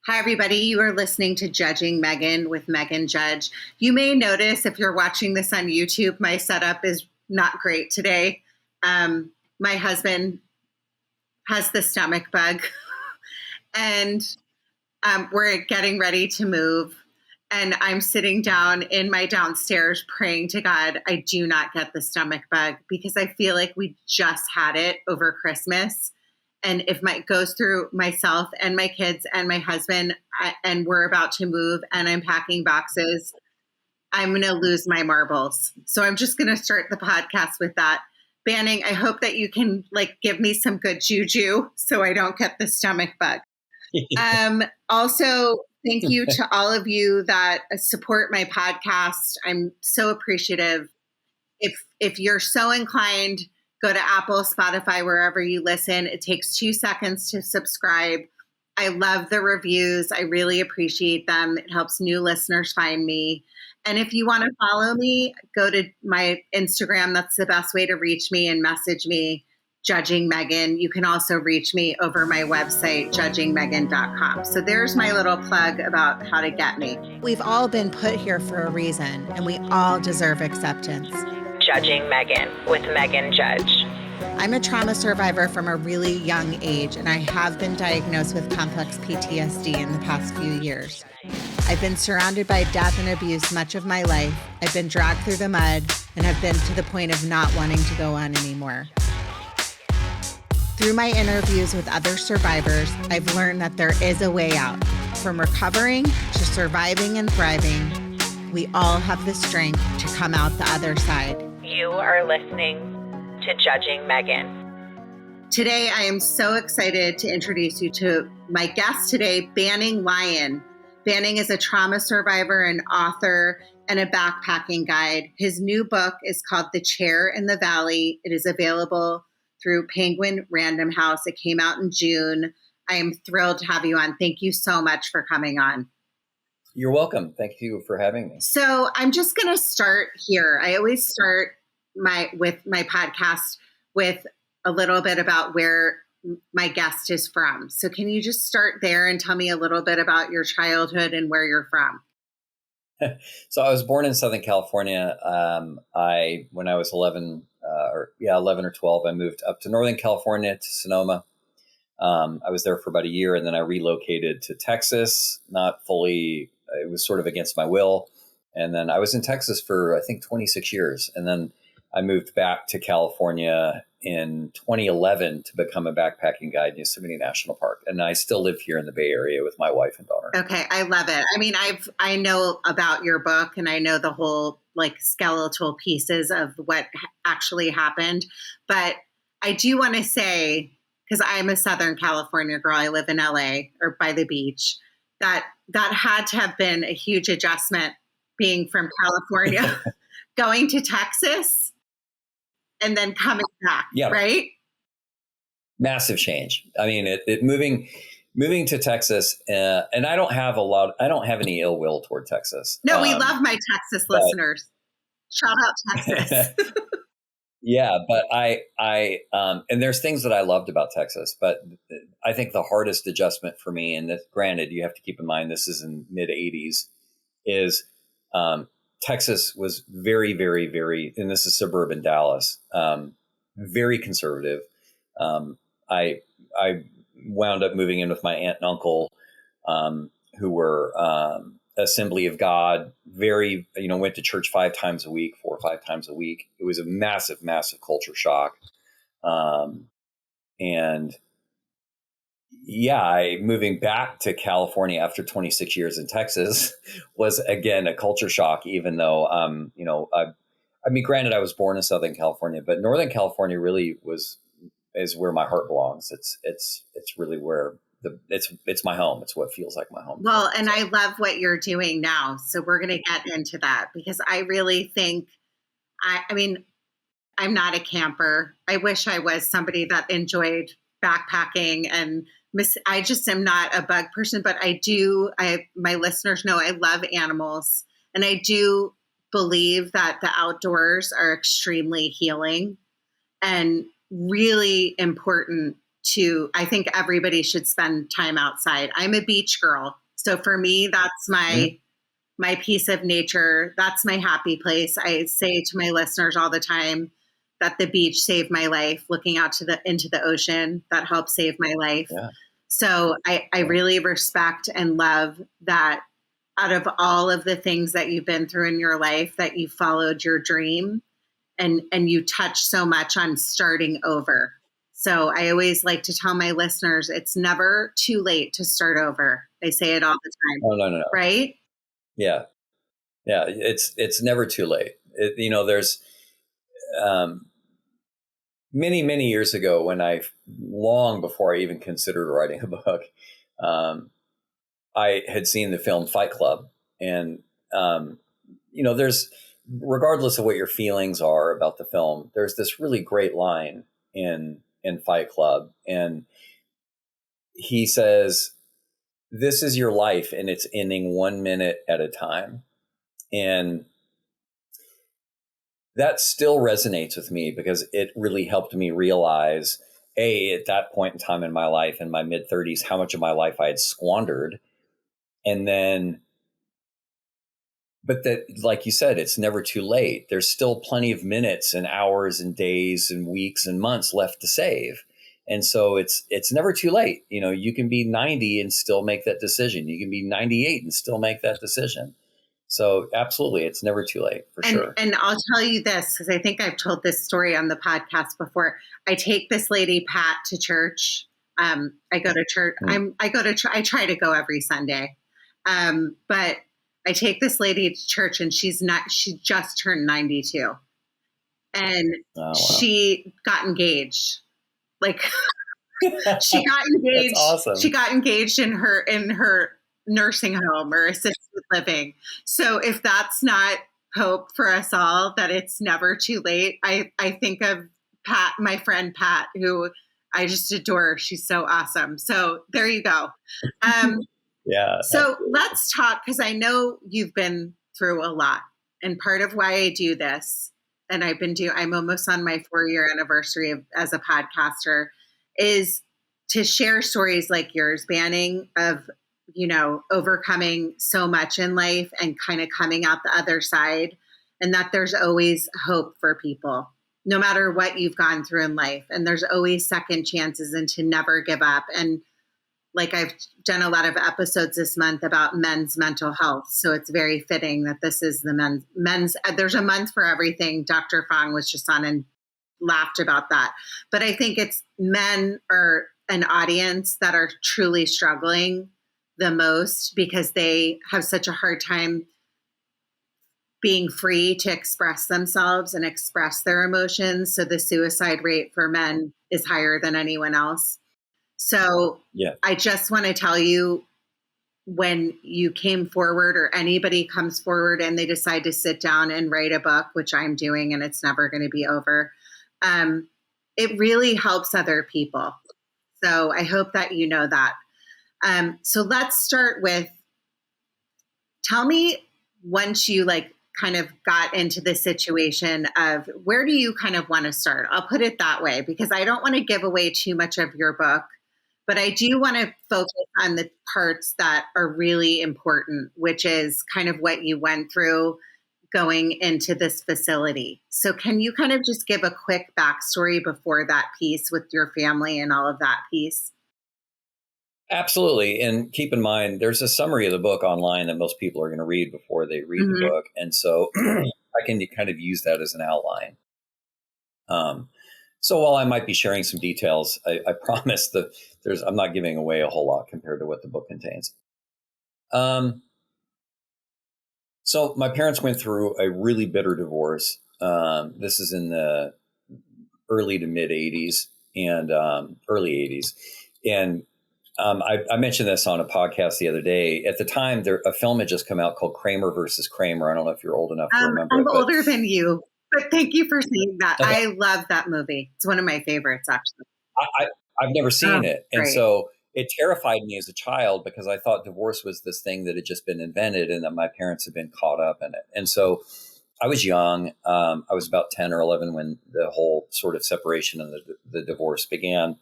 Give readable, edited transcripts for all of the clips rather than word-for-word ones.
Hi, everybody. You are listening to Judging Meghan with Meghan Judge. You may notice if you're watching this on YouTube, my setup is not great today. My husband has the stomach bug, and we're getting ready to move. And I'm sitting down in my downstairs praying to God I do not get the stomach bug, because I feel like we just had it over Christmas. And if it goes through myself and my kids and my husband, and we're about to move and I'm packing boxes, I'm going to lose my marbles. So I'm just going to start the podcast with that. Banning, I hope that you can give me some good juju so I don't get the stomach bug. Also, thank you to all of you that support my podcast. I'm so appreciative. If you're so inclined, go to Apple, Spotify, wherever you listen. It takes 2 seconds to subscribe. I love the reviews. I really appreciate them. It helps new listeners find me. And if you want to follow me, go to my Instagram. That's the best way to reach me and message me, Judging Meghan. You can also reach me over my website, judgingmeghan.com. So there's my little plug about how to get me. We've all been put here for a reason, and we all deserve acceptance. Judging Meghan with Meghan Judge. I'm a trauma survivor from a really young age, and I have been diagnosed with complex PTSD in the past few years. I've been surrounded by death and abuse much of my life. I've been dragged through the mud and have been to the point of not wanting to go on anymore. Through my interviews with other survivors, I've learned that there is a way out. From recovering to surviving and thriving, we all have the strength to come out the other side. You are listening to Judging Meghan. Today, I am so excited to introduce you to my guest today, Banning Lyon. Banning is a trauma survivor, an author, and a backpacking guide. His new book is called The Chair in the Valley. It is available through Penguin Random House. It came out in June. I am thrilled to have you on. Thank you so much for coming on. You're welcome. Thank you for having me. So I'm just going to start here. I always start my podcast with a little bit about where my guest is from. So can you just start there and tell me a little bit about your childhood and where you're from? So I was born in Southern California. When I was 11 or 12, I moved up to Northern California to Sonoma. I was there for about a year, and then I relocated to Texas, not fully. It was sort of against my will. And then I was in Texas for, I think, 26 years. And then I moved back to California in 2011 to become a backpacking guide in Yosemite National Park. And I still live here in the Bay Area with my wife and daughter. Okay. I love it. I mean, I know about your book, and I know the whole skeletal pieces of what actually happened. But I do want to say, because I'm a Southern California girl, I live in LA or by the beach, that had to have been a huge adjustment being from California, going to Texas and then coming back, right? Massive change. I mean, moving to Texas, and I don't have any ill will toward Texas. No, we love my Texas listeners. Shout out Texas. Yeah, but and there's things that I loved about Texas, but I think the hardest adjustment for me, and granted, you have to keep in mind this is in mid 80s, is Texas was very, very, very, and this is suburban Dallas, very conservative. I wound up moving in with my aunt and uncle, who were Assembly of God, went to church 4 or 5 times a week. It was a massive, massive culture shock. Moving back to California after 26 years in Texas was again a culture shock, even though, granted I was born in Southern California, but Northern California really is where my heart belongs. It's really where it's my home. It's what feels like my home. Well, and I love what you're doing now. So we're going to get into that, because I really think, I'm not a camper. I wish I was somebody that enjoyed backpacking, and I just am not a bug person, but my listeners know I love animals, and I do believe that the outdoors are extremely healing and really important I think everybody should spend time outside. I'm a beach girl. So for me, that's my piece of nature. That's my happy place. I say to my listeners all the time that the beach saved my life. Looking out into the ocean, that helped save my life. Yeah. So I really respect and love that out of all of the things that you've been through in your life, that you followed your dream and you touch so much on starting over. So I always like to tell my listeners, it's never too late to start over. I say it all the time. Oh, no. Right? Yeah. Yeah. It's never too late. There's many years ago when long before I even considered writing a book, I had seen the film Fight Club. And, there's, regardless of what your feelings are about the film, there's this really great line in Fight Club. And he says, "This is your life and it's ending 1 minute at a time." And that still resonates with me because it really helped me realize, at that point in time in my life, in my mid-30s, how much of my life I had squandered. And then, but that, like you said, it's never too late. There's still plenty of minutes and hours and days and weeks and months left to save. And so it's never too late. You can be 90 and still make that decision. You can be 98 and still make that decision. So absolutely, it's never too late for sure. And I'll tell you this, because I think I've told this story on the podcast before. I take this lady, Pat, to church. I go to church. I try to go every Sunday. But I take this lady to church and she just turned 92 and she got engaged. Like she got engaged. That's awesome. She got engaged in her nursing home or assisted living. So if that's not hope for us all, that it's never too late. I think of Pat, my friend Pat, who I just adore. She's so awesome. So there you go. Yeah. So let's talk, because I know you've been through a lot. And part of why I do this, and I'm almost on my 4-year anniversary as a podcaster, is to share stories like yours, Banning, of, overcoming so much in life and kind of coming out the other side, and that there's always hope for people, no matter what you've gone through in life. And there's always second chances and to never give up. And like I've done a lot of episodes this month about men's mental health. So it's very fitting that this is the men's, there's a month for everything. Dr. Fong was just on and laughed about that. But I think it's men are an audience that are truly struggling the most because they have such a hard time being free to express themselves and express their emotions. So the suicide rate for men is higher than anyone else. So yeah. I just want to tell you, when you came forward or anybody comes forward and they decide to sit down and write a book, which I'm doing and it's never going to be over, it really helps other people. So I hope that you know that. So let's start with, tell me, once you kind of got into the situation of, where do you kind of want to start? I'll put it that way, because I don't want to give away too much of your book. But I do want to focus on the parts that are really important, which is kind of what you went through going into this facility. So can you kind of just give a quick backstory before that piece with your family and all of that piece? Absolutely. And keep in mind, there's a summary of the book online that most people are going to read before they read the book. And so I can kind of use that as an outline. So while I might be sharing some details, I promise that I'm not giving away a whole lot compared to what the book contains. So my parents went through a really bitter divorce. This is in the early to mid 80s and early 80s. And I mentioned this on a podcast the other day. At the time, a film had just come out called Kramer versus Kramer. I don't know if you're old enough to remember I'm older than you. But thank you for saying that. Okay. I love that movie. It's one of my favorites, actually. I've never seen it. And so it terrified me as a child because I thought divorce was this thing that had just been invented and that my parents had been caught up in it. And so I was young. I was about 10 or 11 when the whole sort of separation and the divorce began.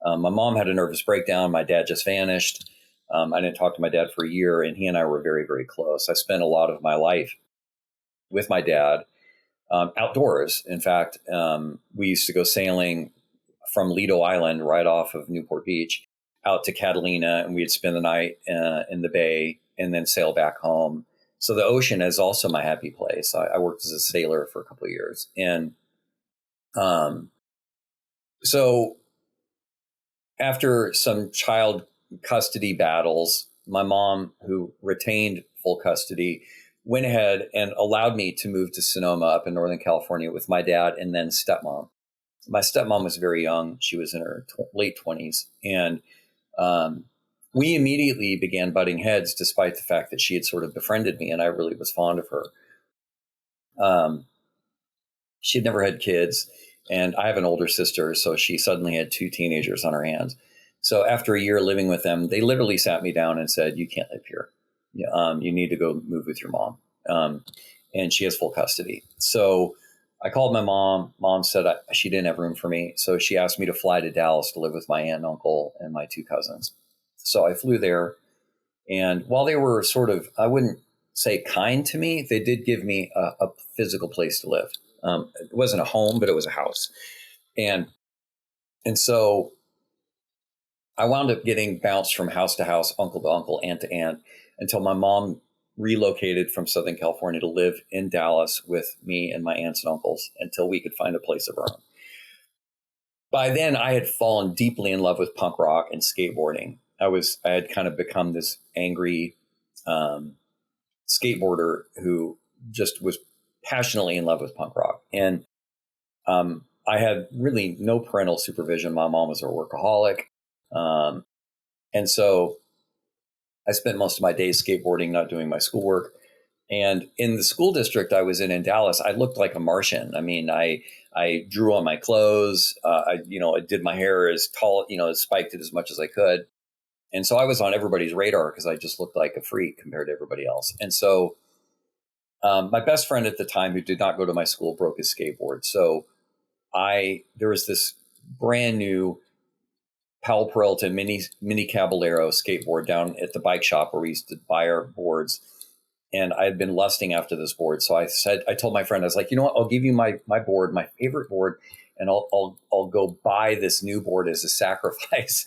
My mom had a nervous breakdown. My dad just vanished. I didn't talk to my dad for a year, and he and I were very, very close. I spent a lot of my life with my dad outdoors. In fact, we used to go sailing from Lido Island, right off of Newport Beach, out to Catalina, and we'd spend the night in the bay and then sail back home. So the ocean is also my happy place. I worked as a sailor for a couple of years. And so after some child custody battles, my mom, who retained full custody, went ahead and allowed me to move to Sonoma up in Northern California with my dad and then stepmom. My stepmom was very young. She was in her late 20s. And we immediately began butting heads, despite the fact that she had sort of befriended me and I really was fond of her. She had never had kids, and I have an older sister, so she suddenly had two teenagers on her hands. So after a year living with them, they literally sat me down and said, "You can't live here. You need to go move with your mom." And she has full custody. So I called my mom. Mom said she didn't have room for me. So she asked me to fly to Dallas to live with my aunt and uncle and my two cousins. So I flew there. And while they were sort of, I wouldn't say kind to me, they did give me a physical place to live. It wasn't a home, but it was a house. And so I wound up getting bounced from house to house, uncle to uncle, aunt to aunt, until my mom relocated from Southern California to live in Dallas with me and my aunts and uncles until we could find a place of our own. By then, I had fallen deeply in love with punk rock and skateboarding. I had kind of become this angry skateboarder who just was passionately in love with punk rock. And I had really no parental supervision. My mom was a workaholic. And so I spent most of my days skateboarding, not doing my schoolwork. And in the school district I was in Dallas, I looked like a Martian. I mean, I drew on my clothes. I did my hair as tall, spiked it as much as I could. And so I was on everybody's radar because I just looked like a freak compared to everybody else. And so my best friend at the time, who did not go to my school, broke his skateboard. So there was this brand new Powell Peralta Mini Caballero skateboard down at the bike shop where we used to buy our boards. And I had been lusting after this board. So I told my friend, I was like, you know what, I'll give you my board, my favorite board, and I'll go buy this new board as a sacrifice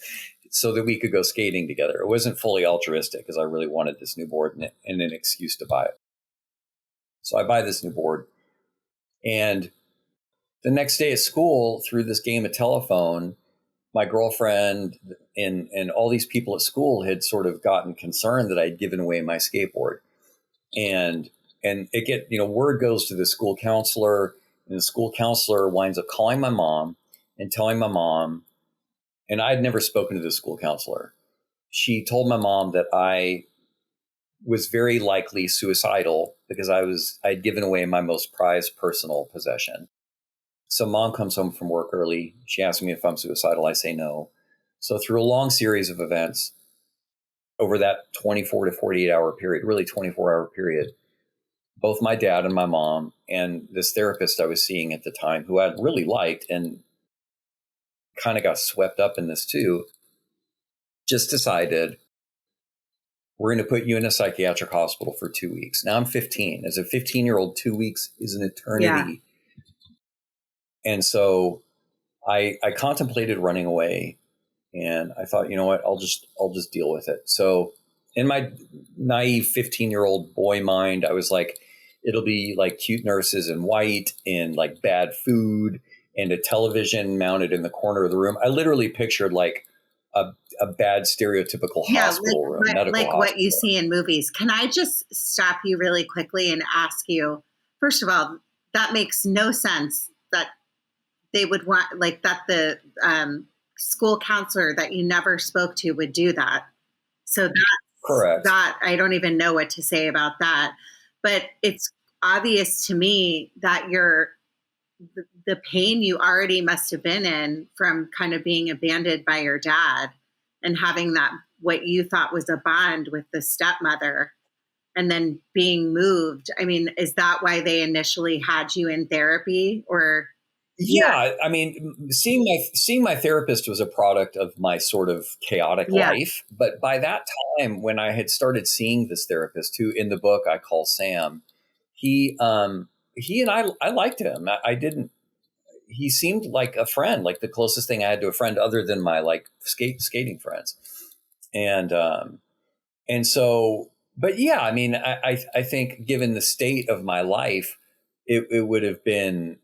so that we could go skating together. It wasn't fully altruistic because I really wanted this new board and an excuse to buy it. So I buy this new board. And the next day at school, through this game of telephone, my girlfriend and all these people at school had sort of gotten concerned that I'd given away my skateboard. And word goes to the school counselor, and the school counselor winds up calling my mom and telling my mom, and I'd never spoken to the school counselor. She told my mom that I was very likely suicidal because I'd given away my most prized personal possession. So mom comes home from work early. She asks me if I'm suicidal. I say no. So through a long series of events over that 24 to 48 hour period, really 24-hour period, both my dad and my mom and this therapist I was seeing at the time, who I'd really liked and kind of got swept up in this too, just decided, we're going to put you in a psychiatric hospital for 2 weeks. Now I'm 15. As a 15-year-old, 2 weeks is an eternity. Yeah. And so I contemplated running away, and I thought, you know what, I'll just deal with it. So in my naive 15-year-old boy mind, I was like, it'll be like cute nurses in white and like bad food and a television mounted in the corner of the room. I literally pictured like a bad stereotypical hospital room, medical like hospital. What you see in movies. Can I just stop you really quickly and ask you, first of all, that makes no sense that they would want, like, that the school counselor that you never spoke to would do that. So that's correct. That I don't even know what to say about that. But it's obvious to me that the pain you already must have been in from kind of being abandoned by your dad and having that, what you thought was a bond with the stepmother, and then being moved. I mean, is that why they initially had you in therapy? Or Yeah, I mean, seeing my therapist was a product of my sort of chaotic life. But by that time, when I had started seeing this therapist, who in the book I call Sam, he and I liked him. I didn't. He seemed like a friend, like the closest thing I had to a friend, other than my like skating friends, and so. But yeah, I mean, I think given the state of my life, it would have been,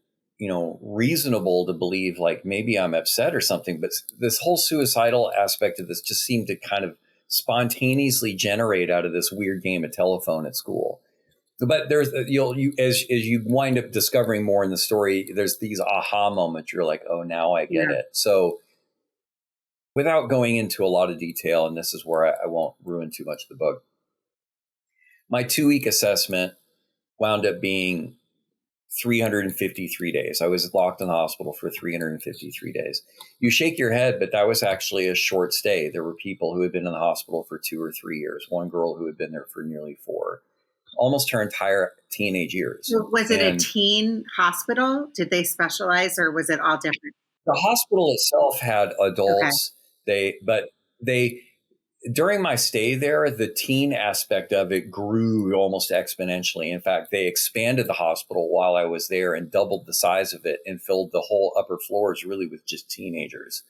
reasonable to believe like maybe I'm upset or something. But this whole suicidal aspect of this just seemed to kind of spontaneously generate out of this weird game of telephone at school. But there's as you wind up discovering more in the story, there's these aha moments. You're like, oh, now I get it. So without going into a lot of detail, and this is where I won't ruin too much of the book, my 2-week assessment wound up being 353 days. I was locked in the hospital for 353 days. You shake your head, but that was actually a short stay. There were people who had been in the hospital for 2 or 3 years. One girl who had been there for nearly 4, almost her entire teenage years. So was it a teen hospital? Did they specialize, or was it all different? The hospital itself had adults. Okay. During my stay there, the teen aspect of it grew almost exponentially. In fact, they expanded the hospital while I was there and doubled the size of it and filled the whole upper floors really with just teenagers.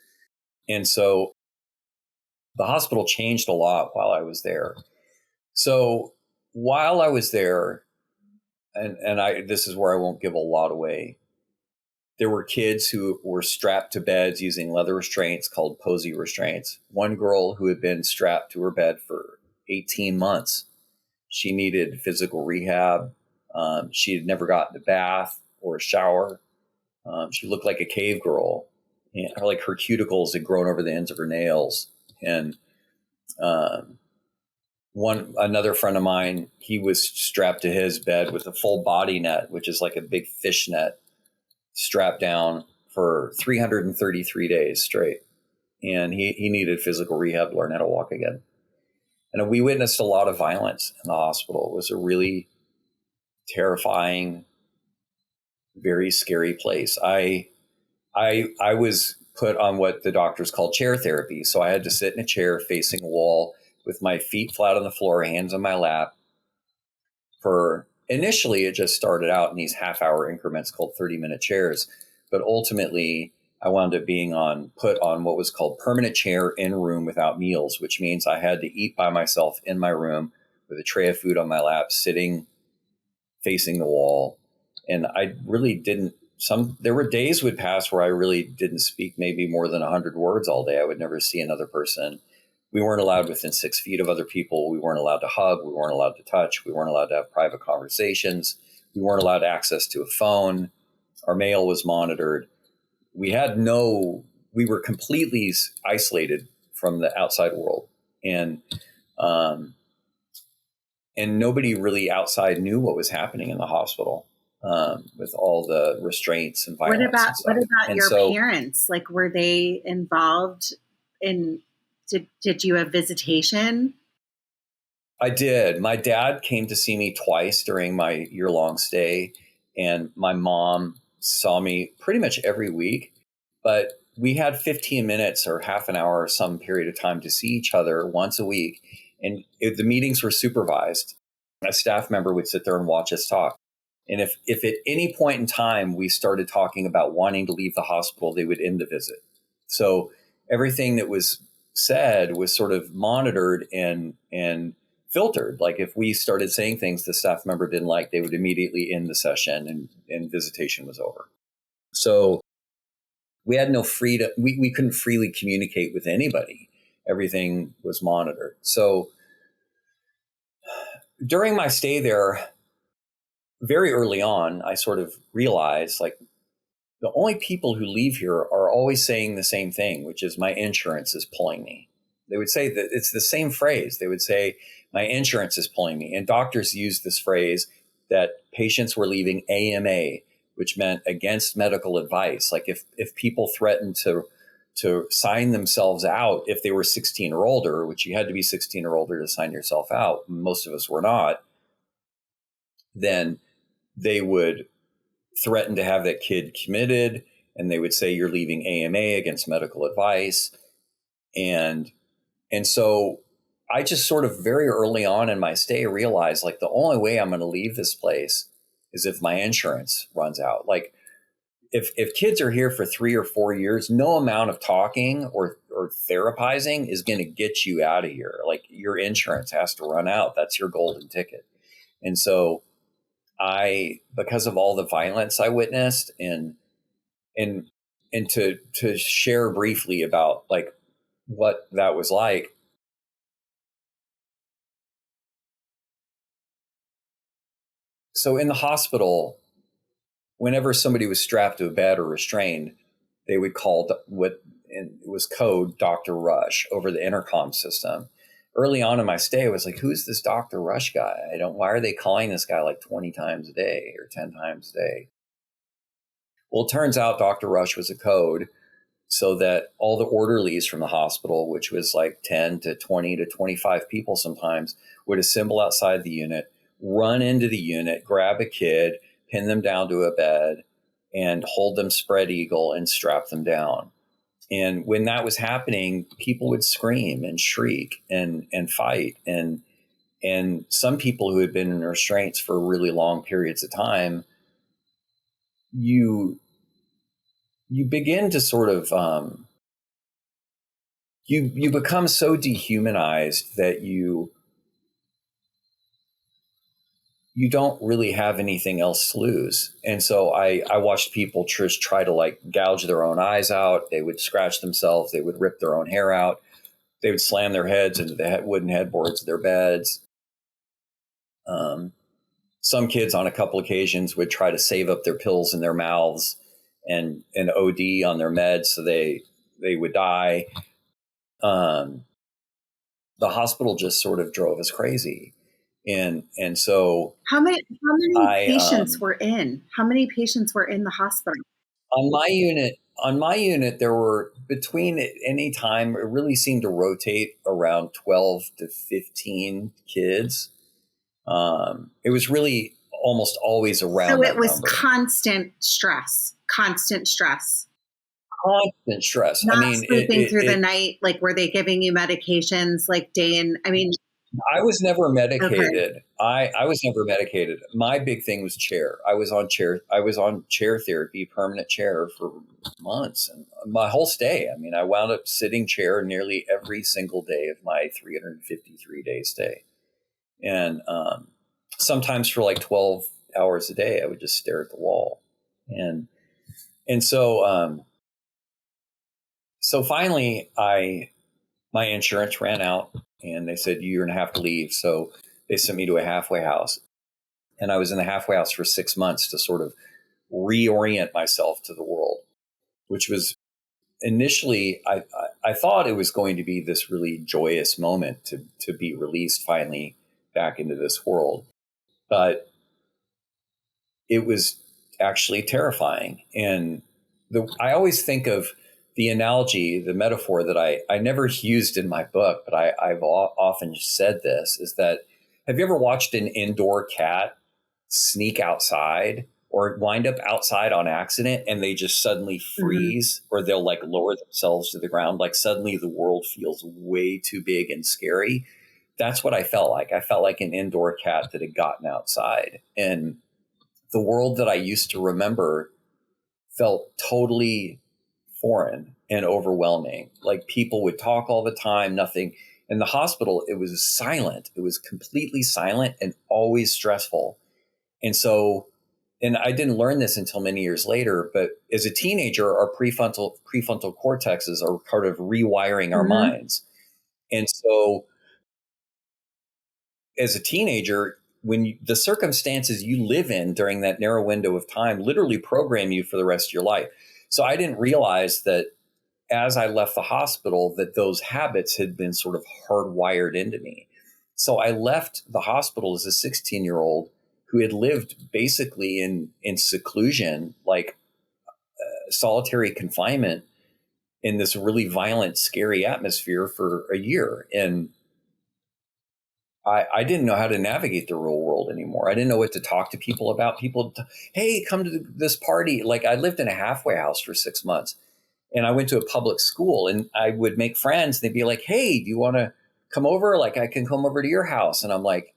And so the hospital changed a lot while I was there. So while I was there, and this is where I won't give a lot away, there were kids who were strapped to beds using leather restraints called posy restraints. One girl who had been strapped to her bed for 18 months. She needed physical rehab. She had never gotten a bath or a shower. She looked like a cave girl. And her cuticles had grown over the ends of her nails. And another friend of mine, he was strapped to his bed with a full body net, which is like a big fish net, strapped down for 333 days straight. And he needed physical rehab to learn how to walk again. And we witnessed a lot of violence in the hospital. It was a really terrifying, very scary place. I was put on what the doctors call chair therapy. So I had to sit in a chair facing a wall with my feet flat on the floor, hands on my lap. Initially, it just started out in these half-hour increments called 30-minute chairs. But ultimately, I wound up being put on what was called permanent chair in room without meals, which means I had to eat by myself in my room with a tray of food on my lap, sitting facing the wall. And I really didn't. There were days would pass where I really didn't speak maybe more than 100 words all day. I would never see another person. We weren't allowed within 6 feet of other people. We weren't allowed to hug. We weren't allowed to touch. We weren't allowed to have private conversations. We weren't allowed access to a phone. Our mail was monitored. We were completely isolated from the outside world. And nobody really outside knew what was happening in the hospital with all the restraints and violence. What about your parents? Were they involved in... Did you have visitation? I did. My dad came to see me twice during my year-long stay, and my mom saw me pretty much every week. But we had 15 minutes or half an hour or some period of time to see each other once a week, and the meetings were supervised. A staff member would sit there and watch us talk. And if at any point in time we started talking about wanting to leave the hospital, they would end the visit. So everything that was said was sort of monitored and filtered. Like if we started saying things the staff member didn't like, they would immediately end the session and visitation was over. So we had no freedom. We couldn't freely communicate with anybody. Everything was monitored. So during my stay there, very early on, I sort of realized the only people who leave here are always saying the same thing, which is my insurance is pulling me. They would say that it's the same phrase. They would say, my insurance is pulling me. And doctors used this phrase that patients were leaving AMA, which meant against medical advice. Like if people threatened to sign themselves out if they were 16 or older, which you had to be 16 or older to sign yourself out, most of us were not, then they would threaten to have that kid committed. and they would say you're leaving AMA against medical advice. And so I just sort of very early on in my stay realized like the only way I'm going to leave this place is if my insurance runs out. Like if kids are here for 3 or 4 years, no amount of talking or therapizing is going to get you out of here. Like your insurance has to run out. That's your golden ticket. And so because of all the violence I witnessed and to share briefly about like what that was like. So in the hospital, whenever somebody was strapped to a bed or restrained, they would call what it was code Dr. Rush over the intercom system. Early on in my stay, I was like, who's this Dr. Rush guy? Why are they calling this guy like 20 times a day or 10 times a day? Well, it turns out Dr. Rush was a code so that all the orderlies from the hospital, which was like 10 to 20 to 25 people sometimes, would assemble outside the unit, run into the unit, grab a kid, pin them down to a bed, and hold them spread eagle and strap them down. And when that was happening, people would scream and shriek and fight. And some people who had been in restraints for really long periods of time, you begin to sort of you become so dehumanized that you don't really have anything else to lose. And so I watched people just try to like gouge their own eyes out. They would scratch themselves. They would rip their own hair out. They would slam their heads into the wooden headboards of their beds. Some kids on a couple occasions would try to save up their pills in their mouths and OD on their meds so they would die. The hospital just sort of drove us crazy. And so how many patients were in? How many patients were in the hospital? On my unit, there were between any time, it really seemed to rotate around 12 to 15 kids. It was really almost always around. So it was number. constant stress. Constant stress. Not sleeping through the night. Like, were they giving you medications like day and? I was never medicated. Okay. I was never medicated. My big thing was chair. I was on chair therapy, permanent chair for months and my whole stay. I wound up sitting chair nearly every single day of my 353-day stay. And sometimes for like 12 hours a day, I would just stare at the wall. And so finally my insurance ran out and they said, you're going to have to leave. So they sent me to a halfway house. And I was in the halfway house for 6 months to sort of reorient myself to the world, which was initially, I thought it was going to be this really joyous moment to be released finally back into this world. But it was actually terrifying. And I always think of the analogy, the metaphor that I never used in my book, but I've often said this, is that have you ever watched an indoor cat sneak outside or wind up outside on accident and they just suddenly freeze, or they'll like lower themselves to the ground? Like suddenly the world feels way too big and scary. That's what I felt like. I felt like an indoor cat that had gotten outside, and the world that I used to remember felt totally foreign and overwhelming. Like people would talk all the time, nothing. In the hospital, it was silent. It was completely silent and always stressful. And so, and I didn't learn this until many years later, but as a teenager, our prefrontal cortexes are part of rewiring our minds. And so as a teenager, when the circumstances you live in during that narrow window of time literally program you for the rest of your life. So I didn't realize that as I left the hospital, that those habits had been sort of hardwired into me. So I left the hospital as a 16-year-old who had lived basically in seclusion, like solitary confinement in this really violent, scary atmosphere for a year. And I didn't know how to navigate the real world anymore. I didn't know what to talk to people about. Hey, come to this party. Like, I lived in a halfway house for 6 months, and I went to a public school, and I would make friends. They'd be like, hey, do you want to come over? Like, I can come over to your house. And I'm like,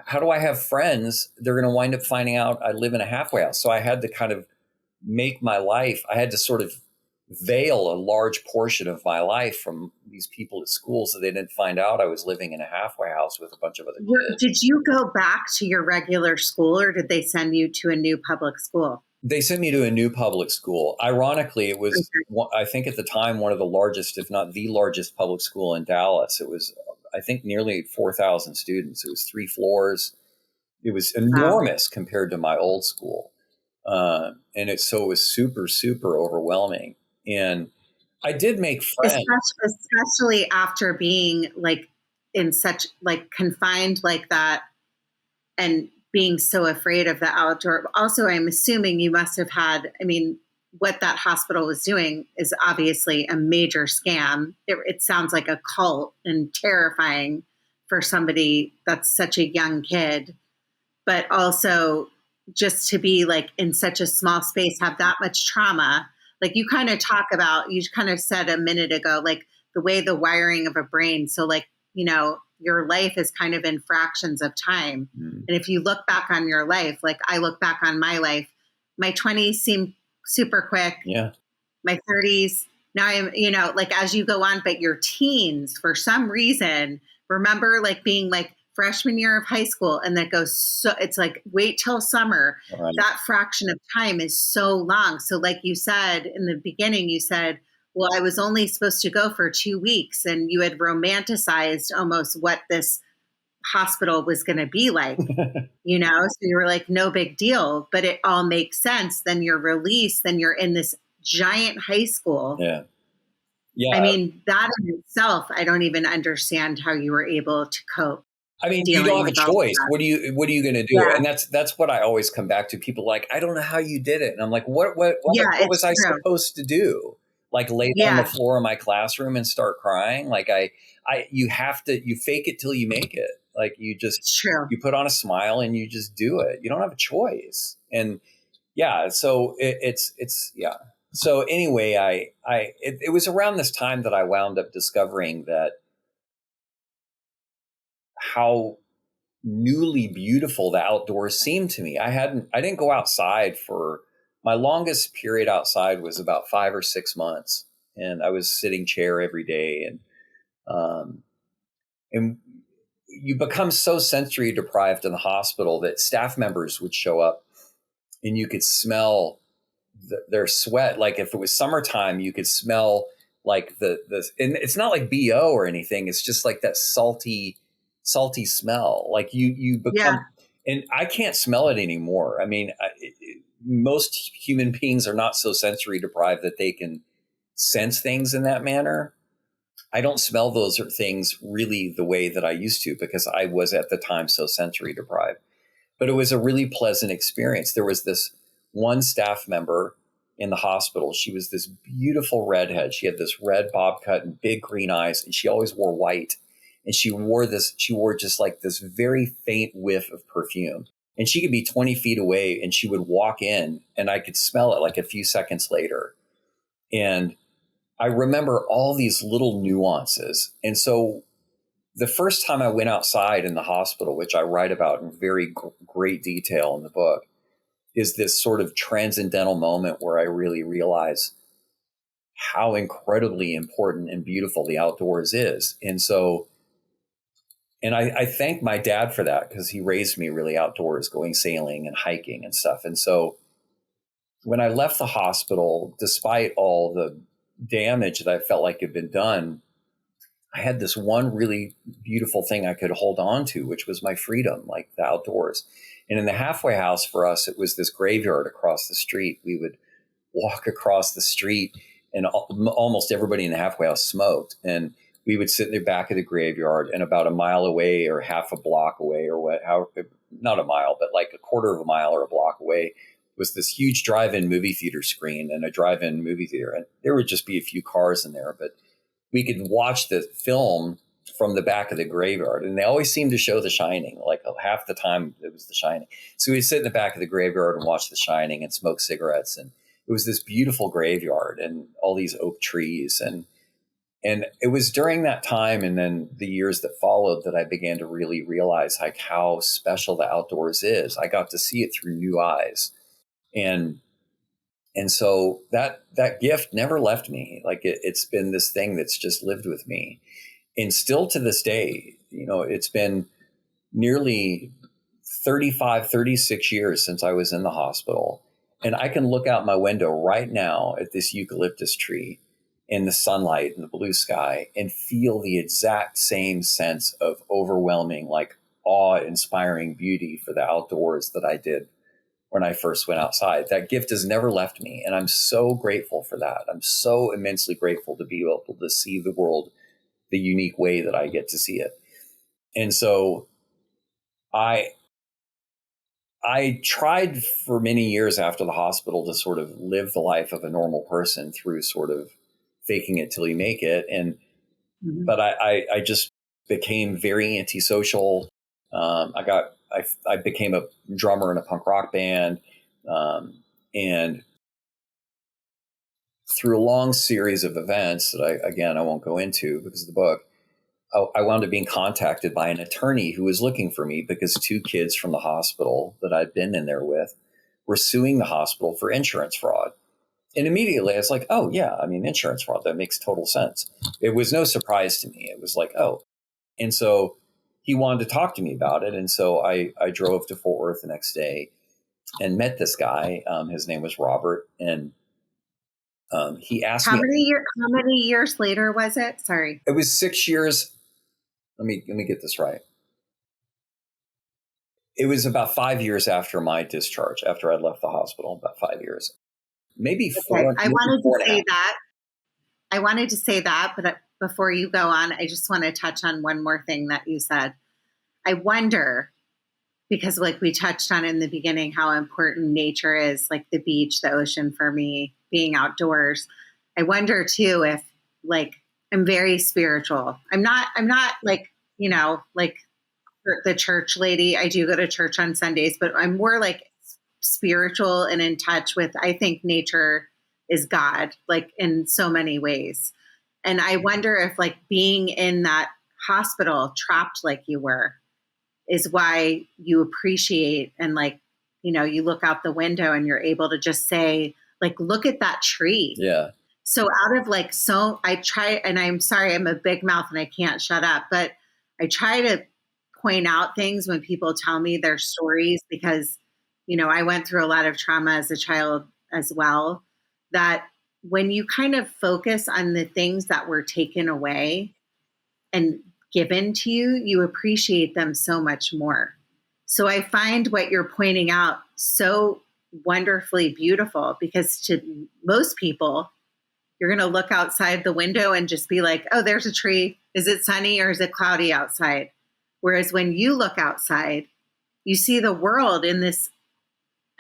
how do I have friends? They're going to wind up finding out I live in a halfway house. So I had to kind of make my life. I had to sort of veil a large portion of my life from these people at school so they didn't find out I was living in a halfway house with a bunch of other kids. Did you go back to your regular school, or did they send you to a new public school? They sent me to a new public school. Ironically, it was, I think at the time, one of the largest, if not the largest public school in Dallas. It was, I think, nearly 4,000 students. It was 3 floors. It was enormous compared to my old school. And it was super, super overwhelming. And I did make friends. Especially after being like in such like confined like that and being so afraid of the outdoor. Also, I'm assuming you must have had, I mean, what that hospital was doing is obviously a major scam. It sounds like a cult and terrifying for somebody that's such a young kid, but also just to be like in such a small space, have that much trauma. Like you kind of talk about, you kind of said a minute ago, like the way the wiring of a brain. So like, you know, your life is kind of in fractions of time. And if you look back on your life, like I look back on my life, my 20s seem super quick. Yeah. My 30s, now I'm, you know, like as you go on, but your teens, for some reason, remember like being like freshman year of high school, and that goes so, it's like wait till summer. Right. That fraction of time is so long. So like you said in the beginning, you said, well, I was only supposed to go for 2 weeks, and you had romanticized almost what this hospital was going to be like, you know? So you were like, no big deal, but it all makes sense. Then you're released, then you're in this giant high school. Yeah. Yeah. I mean, that in itself, I don't even understand how you were able to cope. I mean, you don't have a choice. What are you going to do? Yeah. And that's what I always come back to. People like, I don't know how you did it. And I'm like, what was I supposed to do? Like lay down on the floor of my classroom and start crying? Like you fake it till you make it. Like you put on a smile and you just do it. You don't have a choice. And yeah, so it's yeah. So anyway, it was around this time that I wound up discovering that how newly beautiful the outdoors seemed to me. I didn't go outside for my longest period outside was about 5 or 6 months, and I was sitting chair every day, and you become so sensory deprived in the hospital that staff members would show up and you could smell their sweat. Like if it was summertime, you could smell like the and it's not like BO or anything. It's just like that salty smell. Like you become, and I can't smell it anymore. I mean, most human beings are not so sensory deprived that they can sense things in that manner. I don't smell those things really the way that I used to because I was at the time so sensory deprived. But it was a really pleasant experience. There was this one staff member in the hospital. She was this beautiful redhead. She had this red bob cut and big green eyes, and she always wore white. And she wore just like this very faint whiff of perfume. And she could be 20 feet away and she would walk in and I could smell it like a few seconds later. And I remember all these little nuances. And so the first time I went outside in the hospital, which I write about in very great detail in the book, is this sort of transcendental moment where I really realize how incredibly important and beautiful the outdoors is. And so, and I thank my dad for that because he raised me really outdoors, going sailing and hiking and stuff. And so when I left the hospital, despite all the damage that I felt like had been done, I had this one really beautiful thing I could hold on to, which was my freedom, like the outdoors. And in the halfway house for us, it was this graveyard across the street. We would walk across the street and almost everybody in the halfway house smoked. And we would sit in the back of the graveyard, and about a mile away or half a block away or not a mile, but like a quarter of a mile or a block away was this huge drive-in movie theater screen and a drive-in movie theater. And there would just be a few cars in there, but we could watch the film from the back of the graveyard. And they always seemed to show The Shining, like half the time it was The Shining. So we'd sit in the back of the graveyard and watch The Shining and smoke cigarettes. And it was this beautiful graveyard and all these oak trees. And it was during that time and then the years that followed that I began to really realize like how special the outdoors is. I got to see it through new eyes. And so that gift never left me. Like it's been this thing that's just lived with me. And still to this day, it's been nearly 35, 36 years since I was in the hospital. And I can look out my window right now at this eucalyptus tree in the sunlight and the blue sky and feel the exact same sense of overwhelming, like awe-inspiring beauty for the outdoors that I did when I first went outside. That gift has never left me. And I'm so grateful for that. I'm so immensely grateful to be able to see the world the unique way that I get to see it. And so I tried for many years after the hospital to sort of live the life of a normal person through sort of faking it till you make it. But I just became very antisocial. I became a drummer in a punk rock band. And through a long series of events that I won't go into because of the book, I wound up being contacted by an attorney who was looking for me because 2 kids from the hospital that I'd been in there with were suing the hospital for insurance fraud. And immediately I was like, oh yeah, I mean, insurance fraud, that makes total sense. It was no surprise to me. It was like, oh. And so he wanted to talk to me about it. And so I drove to Fort Worth the next day and met this guy. His name was Robert. And he asked me. How many years later was it? Sorry. It was 6 years. Let me get this right. It was about 5 years after my discharge, after I left the hospital, about 5 years. Maybe four. Okay. I wanted to say that, but before you go on, I just want to touch on one more thing that you said. I wonder, because like we touched on in the beginning, how important nature is, like the beach, the ocean for me, being outdoors. I wonder too, if like, I'm very spiritual. I'm not like, like the church lady. I do go to church on Sundays, but I'm more like spiritual and in touch with, I think nature is God, like in so many ways. And I wonder if like being in that hospital trapped like you were is why you appreciate and like, you look out the window and you're able to just say like, look at that tree. Yeah. So out of like, I try, and I'm sorry, I'm a big mouth and I can't shut up, but I try to point out things when people tell me their stories because, I went through a lot of trauma as a child as well, that when you kind of focus on the things that were taken away and given to you, you appreciate them so much more. So I find what you're pointing out so wonderfully beautiful because to most people, you're going to look outside the window and just be like, oh, there's a tree. Is it sunny or is it cloudy outside? Whereas when you look outside, you see the world in this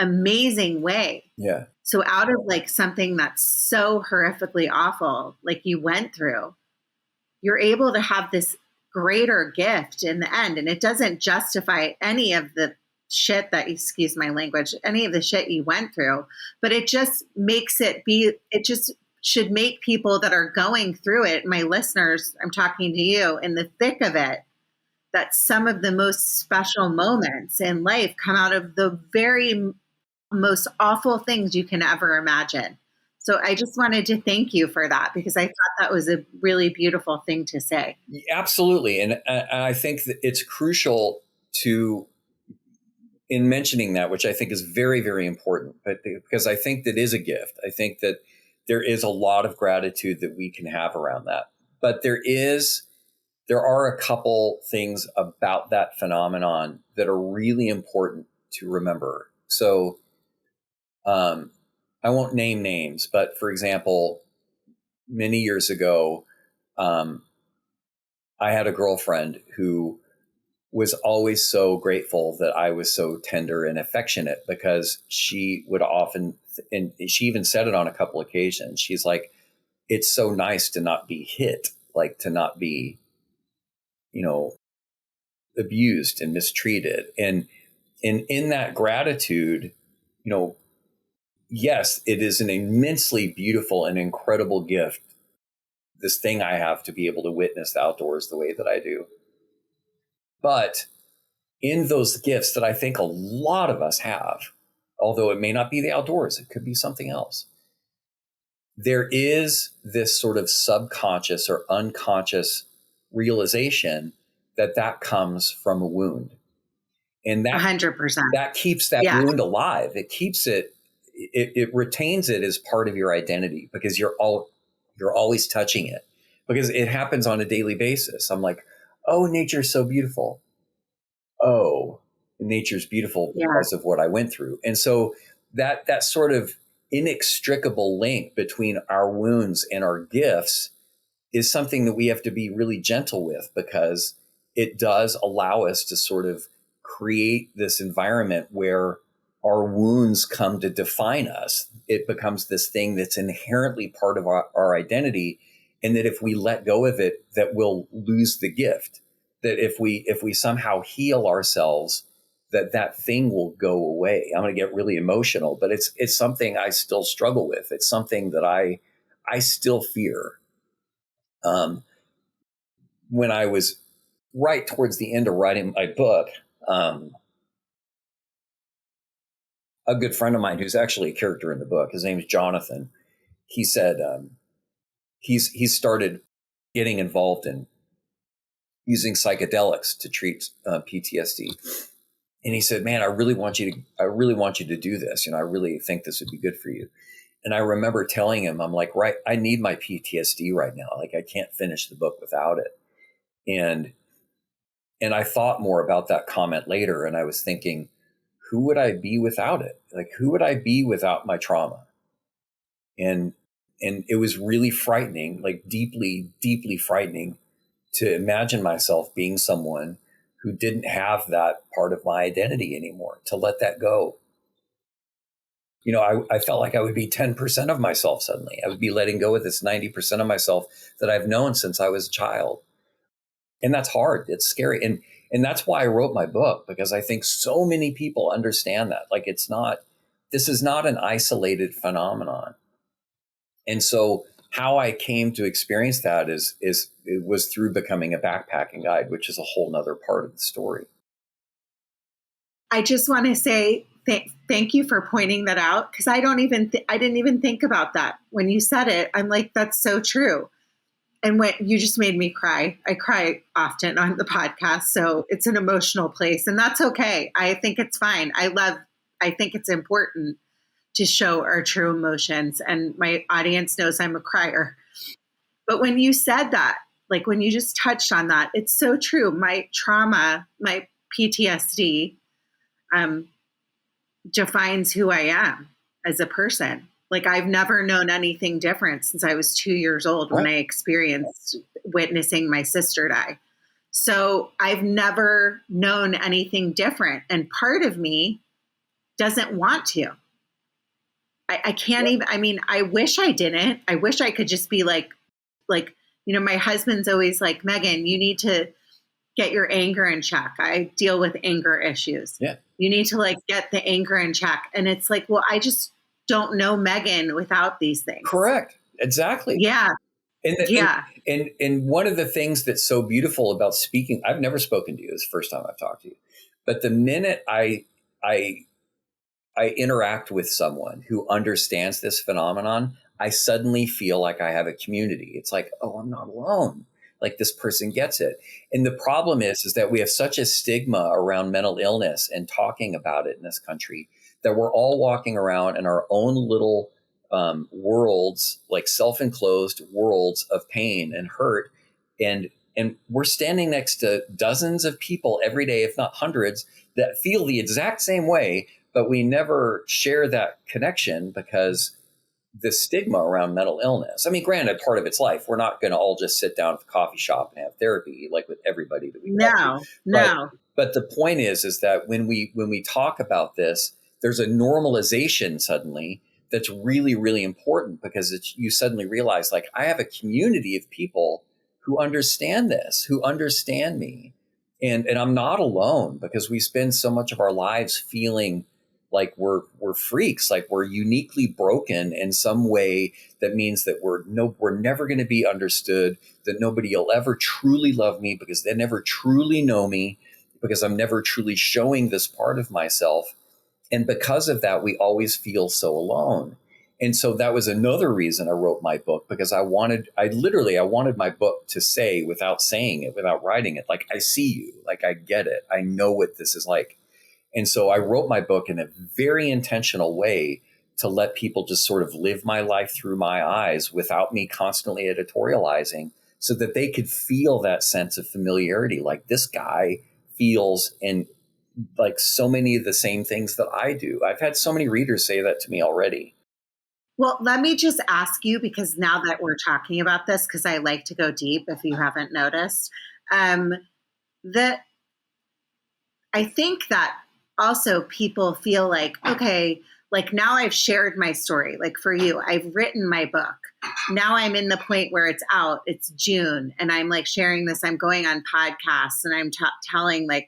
amazing way. Yeah. So out of like something that's so horrifically awful, like you went through, you're able to have this greater gift in the end. And it doesn't justify any of the shit that, excuse my language, any of the shit you went through, but it just makes it just should make people that are going through it, my listeners, I'm talking to you, in the thick of it, that some of the most special moments in life come out of the very most awful things you can ever imagine. So I just wanted to thank you for that because I thought that was a really beautiful thing to say. Absolutely. And I think that it's crucial in mentioning that, which I think is very, very important, but because I think that is a gift. I think that there is a lot of gratitude that we can have around that. But there are a couple things about that phenomenon that are really important to remember. So I won't name names, but for example, many years ago, I had a girlfriend who was always so grateful that I was so tender and affectionate because she would often, and she even said it on a couple occasions, she's like, it's so nice to not be hit, like to not be you know, abused and mistreated. And in that gratitude, you know, yes, it is an immensely beautiful and incredible gift, this thing I have to be able to witness the outdoors the way that I do. But in those gifts that I think a lot of us have, although it may not be the outdoors, it could be something else, there is this sort of subconscious or unconscious realization that comes from a wound. And that 100%. that keeps that Yeah. wound alive. It keeps it retains it as part of your identity, because you're always touching it, because it happens on a daily basis. I'm like, oh, nature's so beautiful. Oh, nature's beautiful because of what I went through. And so that sort of inextricable link between our wounds and our gifts is something that we have to be really gentle with, because it does allow us to sort of create this environment where our wounds come to define us. It becomes this thing that's inherently part of our identity. And that if we let go of it, that we'll lose the gift. That if we somehow heal ourselves, that thing will go away. I'm going to get really emotional, but it's something I still struggle with. It's something that I still fear. When I was right towards the end of writing my book, a good friend of mine who's actually a character in the book, his name is Jonathan. He said he's started getting involved in using psychedelics to treat PTSD. And he said, "Man, I really want you to do this. You know, I really think this would be good for you." And I remember telling him, I'm like, right, I need my PTSD right now. Like, I can't finish the book without it. And I thought more about that comment later, and I was thinking, who would I be without it? Like, who would I be without my trauma? And it was really frightening, like deeply, deeply frightening, to imagine myself being someone who didn't have that part of my identity anymore, to let that go. You know, I felt like I would be 10% of myself suddenly. I would be letting go of this 90% of myself that I've known since I was a child. And that's hard. It's scary. And that's why I wrote my book, because I think so many people understand that. Like, this is not an isolated phenomenon. And so how I came to experience that it was through becoming a backpacking guide, which is a whole nother part of the story. I just want to say thank you for pointing that out, because I didn't even think about that. When you said it, I'm like, that's so true. And when you just made me cry. I cry often on the podcast, so it's an emotional place, and that's okay. I think it's fine. I think it's important to show our true emotions, and my audience knows I'm a crier. But when you said that, like when you just touched on that, it's so true. My trauma, my PTSD, defines who I am as a person. Like, I've never known anything different since I was 2 years old when I experienced witnessing my sister die. So I've never known anything different. And part of me doesn't want to. I can't even, I mean, I wish I didn't. I wish I could just be like, my husband's always like, Meghan, you need to get your anger in check. I deal with anger issues. Yeah. You need to get the anger in check. And it's like, well, I just don't know Meghan without these things. Correct. Exactly. Yeah. And one of the things that's so beautiful about speaking, I've never spoken to you. It's the first time I've talked to you. But the minute I interact with someone who understands this phenomenon, I suddenly feel like I have a community. It's like, oh, I'm not alone. Like, this person gets it. And the problem is that we have such a stigma around mental illness and talking about it in this country, that we're all walking around in our own little worlds, like self-enclosed worlds of pain and hurt. And we're standing next to dozens of people every day, if not hundreds, that feel the exact same way, but we never share that connection because the stigma around mental illness. I mean, granted, part of it's life. We're not going to all just sit down at the coffee shop and have therapy like with everybody that we No. But the point is that when we talk about this, there's a normalization suddenly that's really, really important, because you suddenly realize, like, I have a community of people who understand this, who understand me. And I'm not alone, because we spend so much of our lives feeling like we're freaks, like we're uniquely broken in some way that means that we're never going to be understood, that nobody will ever truly love me because they never truly know me, because I'm never truly showing this part of myself. And because of that, we always feel so alone. And so that was another reason I wrote my book, because I wanted my book to say, without saying it, without writing it, like, I see you, like, I get it. I know what this is like. And so I wrote my book in a very intentional way to let people just sort of live my life through my eyes without me constantly editorializing, so that they could feel that sense of familiarity. Like, this guy feels and like so many of the same things that I do. I've had so many readers say that to me already. Well, let me just ask you, because now that we're talking about this, because I like to go deep, if you haven't noticed, that I think that also people feel like, okay, like, now I've shared my story. Like, for you, I've written my book. Now I'm in the point where it's out. It's June, and I'm like sharing this. I'm going on podcasts, and I'm telling like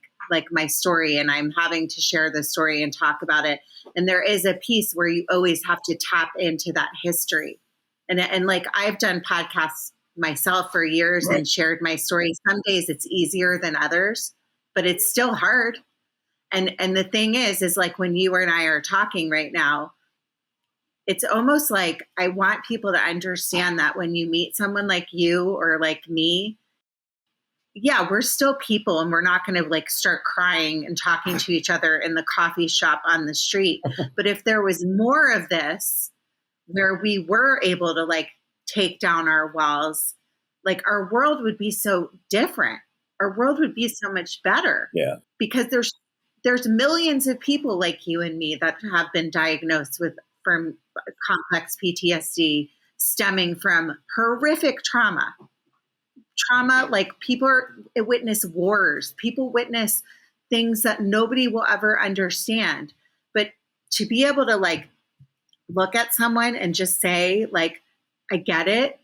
my story, and I'm having to share the story and talk about it. And there is a piece where you always have to tap into that history. And like, I've done podcasts myself for years, right, and shared my story. Some days it's easier than others, but it's still hard. And the thing is like, when you and I are talking right now, it's almost like I want people to understand that when you meet someone like you or like me, yeah, we're still people, and we're not going to like start crying and talking to each other in the coffee shop on the street. But if there was more of this, where we were able to like take down our walls, like, our world would be so different. Our world would be so much better. Yeah. Because there's millions of people like you and me that have been diagnosed from complex PTSD stemming from horrific trauma. Like, witness wars. People witness things that nobody will ever understand. But to be able to like look at someone and just say, like, I get it.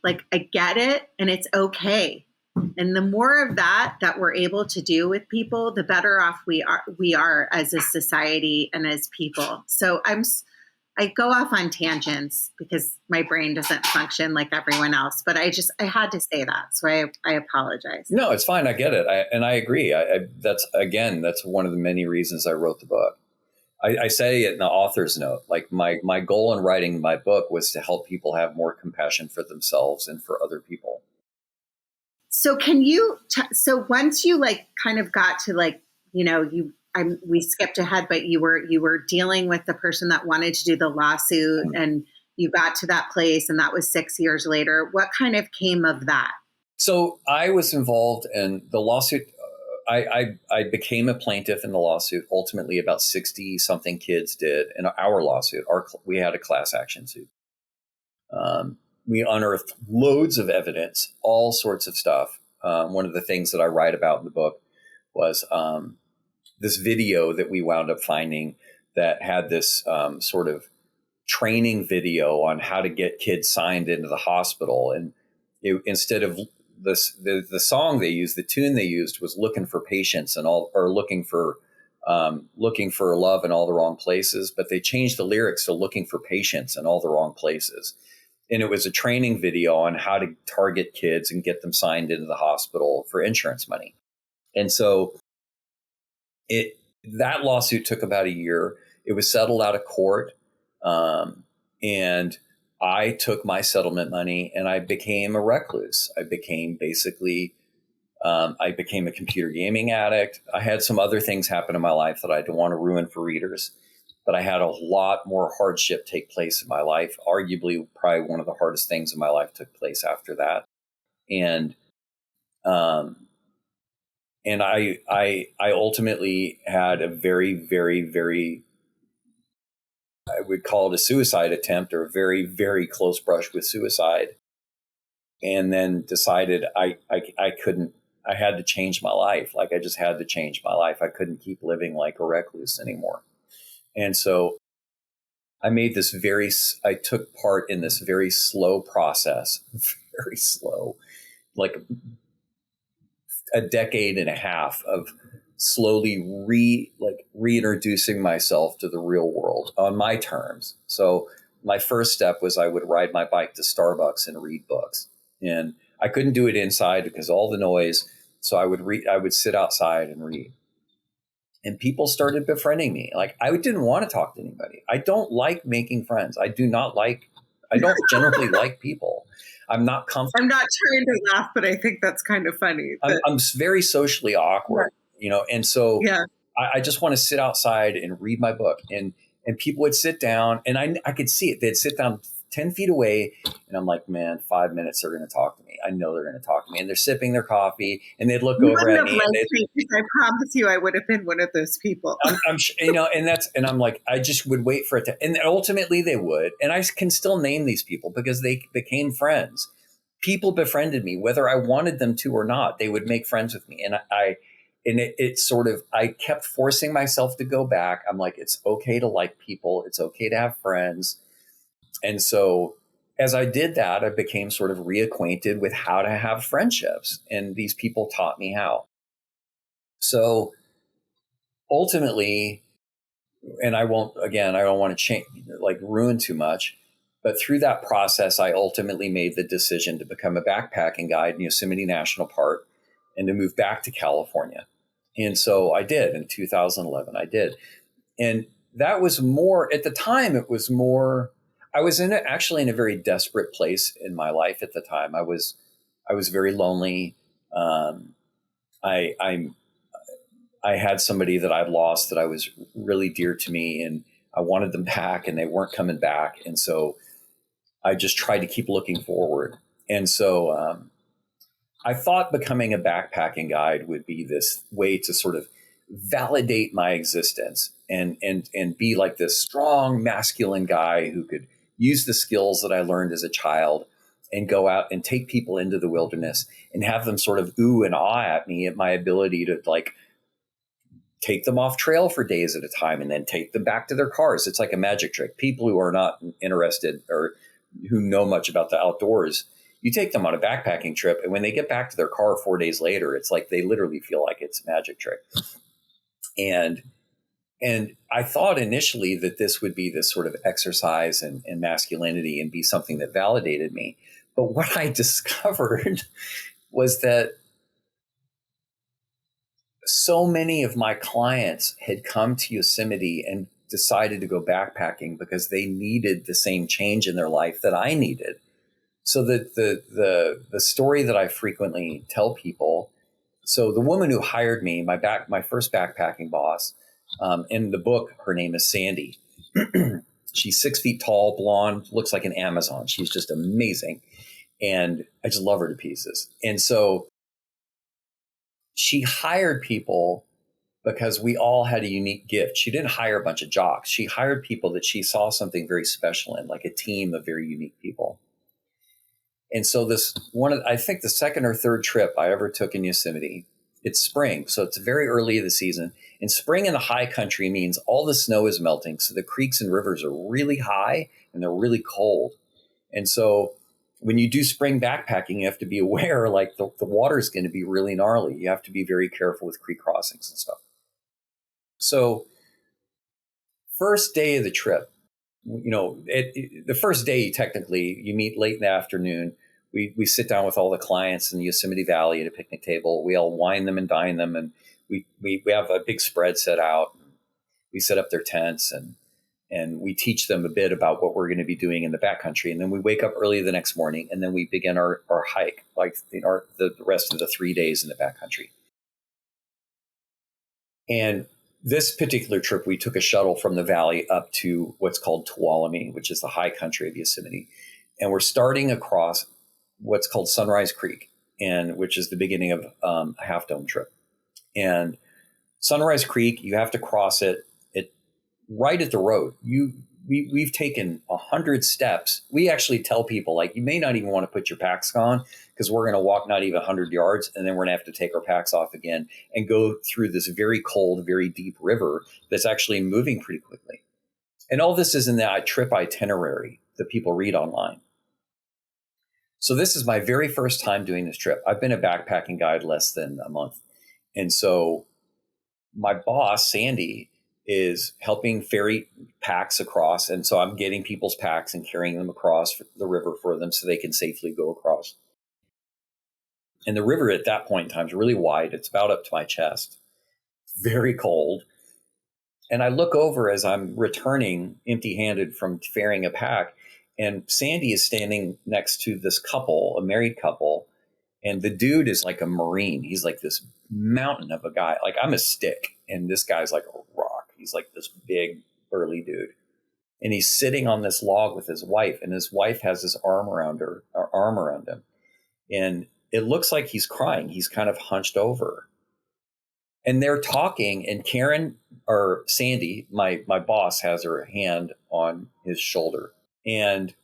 Like, I get it, and it's okay. And the more of that we're able to do with people, the better off we are as a society and as people. So I go off on tangents because my brain doesn't function like everyone else, but I had to say that. So I apologize. No, it's fine. I get it. And I agree. That's one of the many reasons I wrote the book. I say it in the author's note, like, my goal in writing my book was to help people have more compassion for themselves and for other people. So can you, so once you like kind of got to like, we skipped ahead, but you were dealing with the person that wanted to do the lawsuit, and you got to that place, and that was 6 years later. What kind of came of that? So I was involved in the lawsuit. I became a plaintiff in the lawsuit. Ultimately, about 60 something kids did in our lawsuit. We had a class action suit. We unearthed loads of evidence, all sorts of stuff. One of the things that I write about in the book was this video that we wound up finding that had this sort of training video on how to get kids signed into the hospital. And instead of the song they used, the tune they used was "Looking for Patience" looking for love in all the wrong places. But they changed the lyrics to "Looking for Patience in all the wrong places." And it was a training video on how to target kids and get them signed into the hospital for insurance money. And so that lawsuit took about a year. It was settled out of court. And I took my settlement money and I became a recluse. I became a computer gaming addict. I had some other things happen in my life that I don't want to ruin for readers. But I had a lot more hardship take place in my life. Arguably, probably one of the hardest things in my life took place after that. And I ultimately had a very, very, very, I would call it a suicide attempt, or a very, very close brush with suicide. And then decided I couldn't, I had to change my life. Like, I just had to change my life. I couldn't keep living like a recluse anymore. And so I took part in this very slow process, very slow, like a decade and a half of slowly reintroducing myself to the real world on my terms. So my first step was I would ride my bike to Starbucks and read books. And I couldn't do it inside because all the noise. So I would sit outside and read. And people started befriending me. Like, I didn't want to talk to anybody. I don't like making friends. I don't generally like people. I'm not comfortable. I'm not trying to laugh, but I think that's kind of funny. I'm very socially awkward, and so yeah. I just want to sit outside and read my book. And people would sit down, and I could see it. They'd sit down 10 feet away, and I'm like, man, 5 minutes, they're going to talk to me. I know they're going to talk to me. And they're sipping their coffee, and they'd look over at me. I promise you, I would have been one of those people. I'm and I'm like, I just would wait for it to, and ultimately they would. And I can still name these people because they became friends. People befriended me, whether I wanted them to or not. They would make friends with me. And I kept forcing myself to go back. I'm like, it's okay to like people. It's okay to have friends. And so as I did that, I became sort of reacquainted with how to have friendships. And these people taught me how. So ultimately, and I don't want to ruin too much, but through that process, I ultimately made the decision to become a backpacking guide in Yosemite National Park and to move back to California. And so I did in 2011, I did. And that was more, at the time, it was more, I was actually in a very desperate place in my life at the time. I was very lonely. I had somebody that I'd lost that I was really dear to me, and I wanted them back, and they weren't coming back. And so I just tried to keep looking forward. And so I thought becoming a backpacking guide would be this way to sort of validate my existence and be like this strong masculine guy who could use the skills that I learned as a child and go out and take people into the wilderness and have them sort of ooh and ah at me at my ability to take them off trail for days at a time and then take them back to their cars. It's like a magic trick. People who are not interested or who know much about the outdoors, you take them on a backpacking trip, and when they get back to their car 4 days later, it's like they literally feel like it's a magic trick. And I thought initially that this would be this sort of exercise in masculinity and be something that validated me. But what I discovered was that so many of my clients had come to Yosemite and decided to go backpacking because they needed the same change in their life that I needed. So the story that I frequently tell people, so the woman who hired me, my first backpacking boss, in the book, her name is Sandy. She's 6 feet tall, blonde, looks like an Amazon. She's just amazing. And I just love her to pieces. And so she hired people because we all had a unique gift. She didn't hire a bunch of jocks. She hired people that she saw something very special in, like a team of very unique people. And so I think the second or third trip I ever took in Yosemite, it's spring. So it's very early in the season. And spring in the high country means all the snow is melting. So the creeks and rivers are really high and they're really cold. And so when you do spring backpacking, you have to be aware, like the water is going to be really gnarly. You have to be very careful with creek crossings and stuff. So first day of the trip, the first day, technically, you meet late in the afternoon. We sit down with all the clients in the Yosemite Valley at a picnic table. We all wine them and dine them, and we have a big spread set out. We set up their tents, and we teach them a bit about what we're going to be doing in the backcountry. And then we wake up early the next morning, and then we begin our hike, the rest of the 3 days in the backcountry. And this particular trip, we took a shuttle from the valley up to what's called Tuolumne, which is the high country of Yosemite. And we're starting across what's called Sunrise Creek, which is the beginning of a Half Dome trip. And Sunrise Creek, you have to cross it right at the road. We've taken 100 steps. We actually tell people, you may not even want to put your packs on because we're going to walk not even 100 yards, and then we're going to have to take our packs off again and go through this very cold, very deep river that's actually moving pretty quickly. And all this is in the trip itinerary that people read online. So this is my very first time doing this trip. I've been a backpacking guide less than a month. And so my boss, Sandy, is helping ferry packs across. And so I'm getting people's packs and carrying them across the river for them so they can safely go across. And the river at that point in time is really wide. It's about up to my chest. Very cold. And I look over as I'm returning empty-handed from ferrying a pack, and Sandy is standing next to this couple, a married couple, and the dude is like a Marine. He's like this mountain of a guy. Like I'm a stick, and this guy's like a rock. He's like this big, burly dude. And he's sitting on this log with his wife, and his wife has his arm around him. And it looks like he's crying. He's kind of hunched over. And they're talking, and Karen, or Sandy, my boss, has her hand on his shoulder. And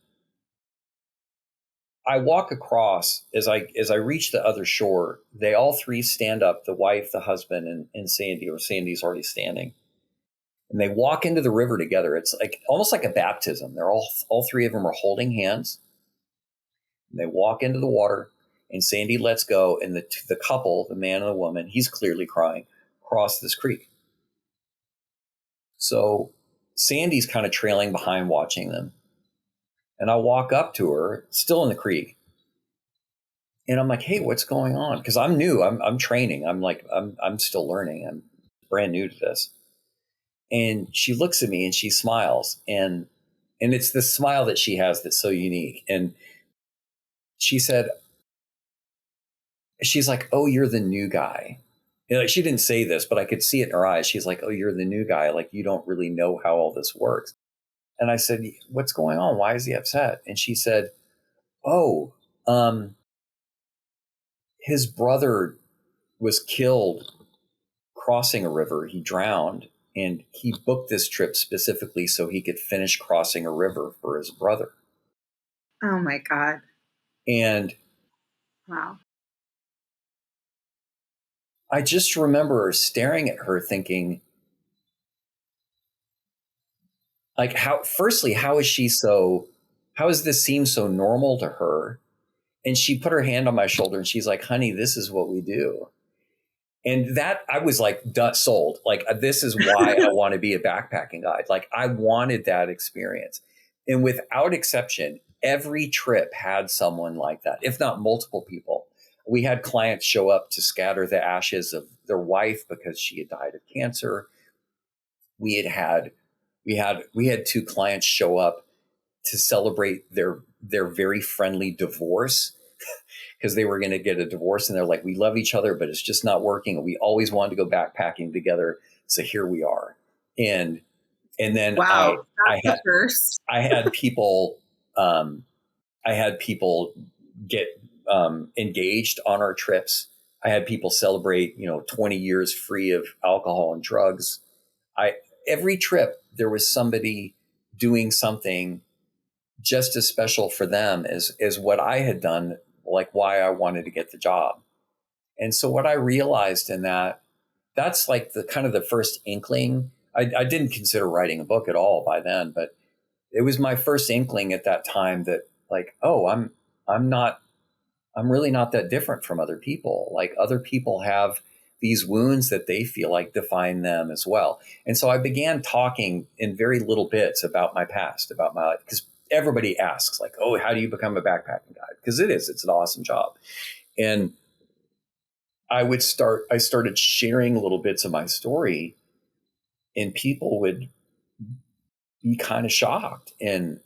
I walk across, as I reach the other shore, they all three stand up, the wife, the husband, and Sandy, or Sandy's already standing. And they walk into the river together. It's like almost like a baptism. They're all three of them are holding hands. And they walk into the water, and Sandy lets go, and the couple, the man and the woman, he's clearly crying, cross this creek. So Sandy's kind of trailing behind watching them. And I walk up to her, still in the creek. And I'm like, hey, what's going on? Because I'm new. I'm training. I'm still learning. I'm brand new to this. And she looks at me and she smiles. And it's the smile that she has that's so unique. And she said, she's like, oh, you're the new guy. You know, like she didn't say this, but I could see it in her eyes. She's like, oh, you're the new guy. Like, you don't really know how all this works. And I said, what's going on? Why is he upset? And she said, oh, his brother was killed crossing a river. He drowned, and he booked this trip specifically so he could finish crossing a river for his brother. Oh my God. And wow. I just remember staring at her thinking, like, how does this seem so normal to her? And she put her hand on my shoulder and she's like, honey, this is what we do. And that I was like, sold. Like, this is why I want to be a backpacking guide. Like, I wanted that experience. And without exception, every trip had someone like that, if not multiple people. We had clients show up to scatter the ashes of their wife because she had died of cancer. We had two clients show up to celebrate their very friendly divorce because they were going to get a divorce, and they're like, we love each other, but it's just not working. We always wanted to go backpacking together, so here we are. And then wow, I had people get engaged on our trips. I had people celebrate, 20 years free of alcohol and drugs. Every trip there was somebody doing something just as special for them as what I had done, like why I wanted to get the job. And so what I realized in that's like the kind of the first inkling. I didn't consider writing a book at all by then, but it was my first inkling at that time that like, oh, I'm really not that different from other people. Like, other people have these wounds that they feel like define them as well. And so I began talking in very little bits about my past, about my life, because everybody asks like, oh, how do you become a backpacking guide? Because it's an awesome job. And I started sharing little bits of my story, and people would be kind of shocked. And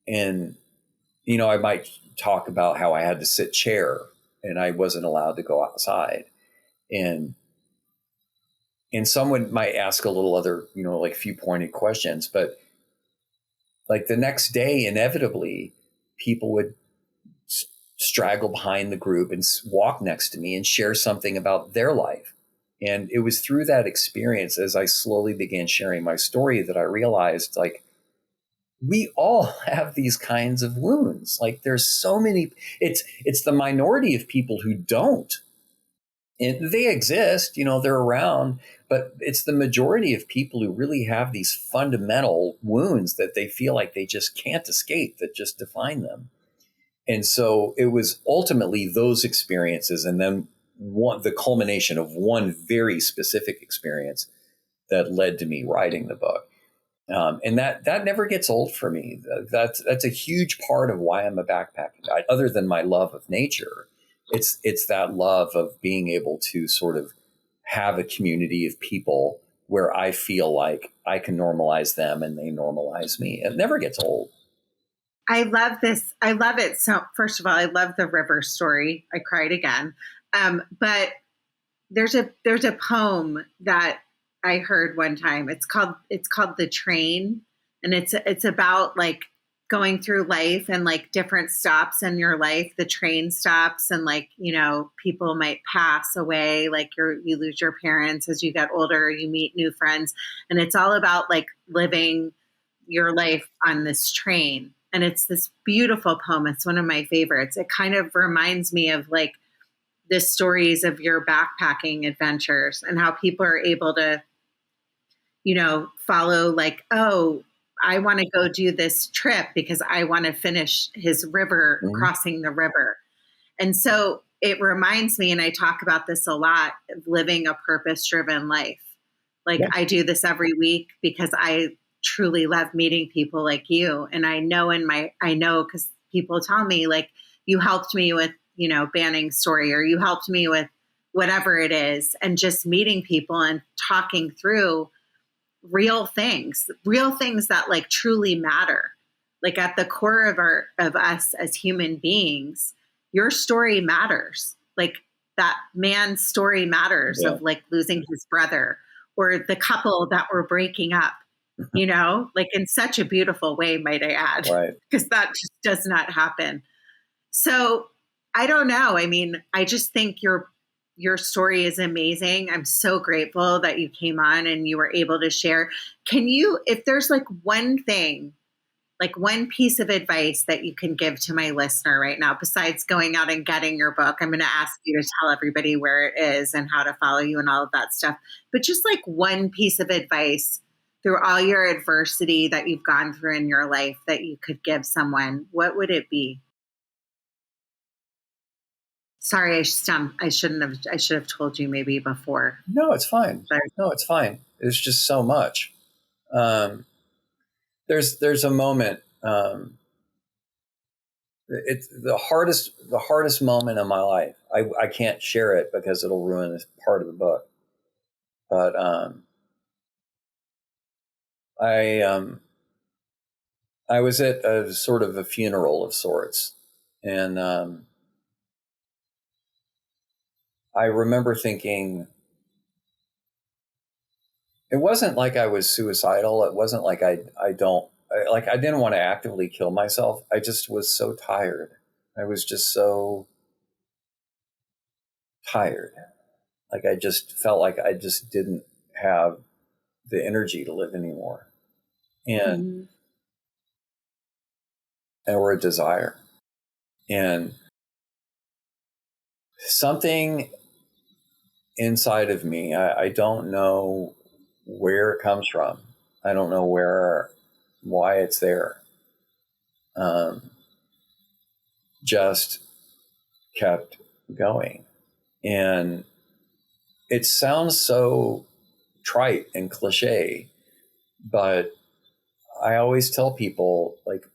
I might talk about how I had to sit chair and I wasn't allowed to go outside. And someone might ask a little other, like few pointed questions, but like the next day, inevitably, people would straggle behind the group and walk next to me and share something about their life. And it was through that experience, as I slowly began sharing my story, that I realized like, we all have these kinds of wounds. Like, there's so many, it's the minority of people who don't. And they exist, they're around, but it's the majority of people who really have these fundamental wounds that they feel like they just can't escape, that just define them. And so it was ultimately those experiences, and then the culmination of one very specific experience that led to me writing the book. And that never gets old for me. That's a huge part of why I'm a backpacking guide. Other than my love of nature, it's that love of being able to sort of have a community of people where I feel like I can normalize them and they normalize me. It never gets old. I love this. I love it. So first of all, I love the river story. I cried again. But there's a poem that I heard one time. It's called The Train. And it's about like going through life and like different stops in your life. The train stops and like, you know, people might pass away. Like you lose your parents as you get older, you meet new friends. And it's all about like living your life on this train. And it's this beautiful poem. It's one of my favorites. It kind of reminds me of like the stories of your backpacking adventures and how people are able to, you know, follow like, oh, I want to go do this trip because I want to finish his river, crossing the river. And so it reminds me, and I talk about this a lot, of living a purpose-driven life. Like I do this every week because I truly love meeting people like you. And I know because people tell me like, you helped me with, you know, Banning's story, or you helped me with whatever it is. And just meeting people and talking through real things that like truly matter. Like at the core of us as human beings, your story matters. Like that man's story matters of like losing his brother, or the couple that were breaking up, you know, like in such a beautiful way, might I add, because that just does not happen. So I don't know. I mean, I just think your story is amazing. I'm so grateful that you came on and you were able to share. Can you, if there's like one thing, like one piece of advice that you can give to my listener right now, besides going out and getting your book, I'm going to ask you to tell everybody where it is and how to follow you and all of that stuff. But just like one piece of advice through all your adversity that you've gone through in your life that you could give someone, what would it be? Sorry, I should have told you maybe before. No, it's fine. No, it's fine. It's just so much. There's a moment. It's the hardest moment in my life. I can't share it because it'll ruin this part of the book. But I was at a sort of a funeral of sorts, and I remember thinking, it wasn't like I was suicidal. It wasn't like I didn't want to actively kill myself. I just was so tired. I was just so tired. Like I just felt like I just didn't have the energy to live anymore. And or a desire. And something inside of me, I don't know where it comes from. I don't know why it's there. Just kept going. And it sounds so trite and cliche, but I always tell people, like,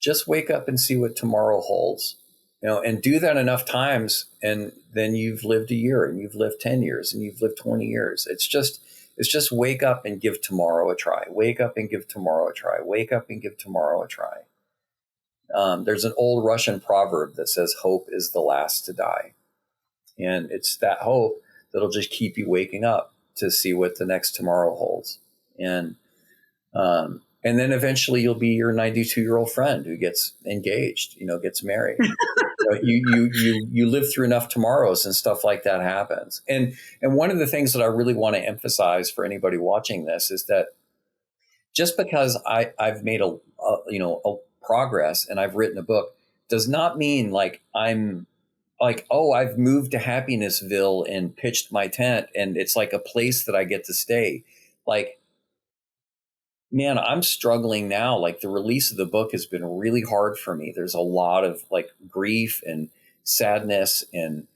just wake up and see what tomorrow holds. You know, and do that enough times, and then you've lived a year, and you've lived 10 years, and you've lived 20 years. It's just wake up and give tomorrow a try. Wake up and give tomorrow a try. Wake up and give tomorrow a try. There's an old Russian proverb that says, hope is the last to die. And it's that hope that'll just keep you waking up to see what the next tomorrow holds. And then eventually you'll be your 92-year-old friend who gets engaged, you know, gets married. You live through enough tomorrows and stuff like that happens. And one of the things that I really want to emphasize for anybody watching this is that just because I've made a progress and I've written a book does not mean like I'm like, oh, I've moved to Happinessville and pitched my tent and it's like a place that I get to stay. Like, Man, I'm struggling now. Like the release of the book has been really hard for me. There's a lot of like grief and sadness, and